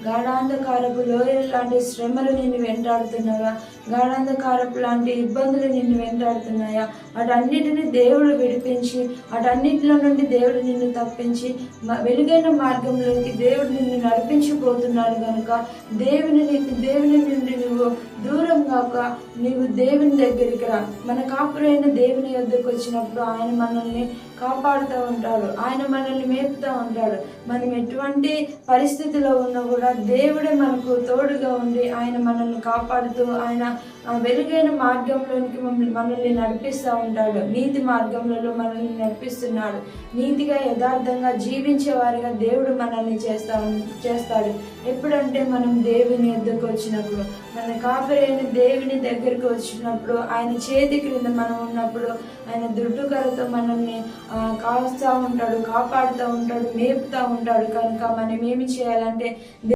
గాఢాంధకారపు లోయలు లాంటి శ్రమలు నిన్ను వెంటాడుతున్నాయా? గాఢాంధకారపు లాంటి ఇబ్బందులు నిన్ను వెంటాడుతున్నాయా? వాటన్నిటిని దేవుడు విడిపించి, వాటన్నిటిలో నుండి దేవుడు నిన్ను తప్పించి వెలుగైన మార్గంలోకి దేవుడు నిన్ను నడిపించిపోతున్నాడు కనుక దేవుని నుండి నువ్వు దూరం కాక నీవు దేవుని దగ్గరికి రా. మన కాపురైన దేవుని యొద్దకు వచ్చినప్పుడు ఆయన మనల్ని కాపాడుతూ ఉంటాడు, ఆయన మనల్ని మేపుతూ ఉంటాడు. మనం ఎటువంటి పరిస్థితిలో ఉన్నా కూడా దేవుడే మనకు తోడుగా ఉండి ఆయన మనల్ని కాపాడుతూ ఆయన వెలుగైన మార్గంలోనికి మనల్ని నడిపిస్తూ ఉంటాడు. నీతి మార్గంలో మనల్ని నడిపిస్తున్నాడు. నీతిగా యథార్థంగా జీవించే వారిగా దేవుడు మనల్ని చేస్తాడు. ఎప్పుడంటే మనం దేవుని యొద్దకు వచ్చినప్పుడు, మన కాపరైన దేవుని దగ్గరికి వచ్చినప్పుడు, ఆయన చేతి క్రింద మనం ఉన్నప్పుడు ఆయన దుడ్డుకరతో మనల్ని కాస్తూ ఉంటాడు, కాపాడుతూ ఉంటాడు, మేపుతూ ఉంటాడు. కనుక మనం ఏమి చేయాలంటే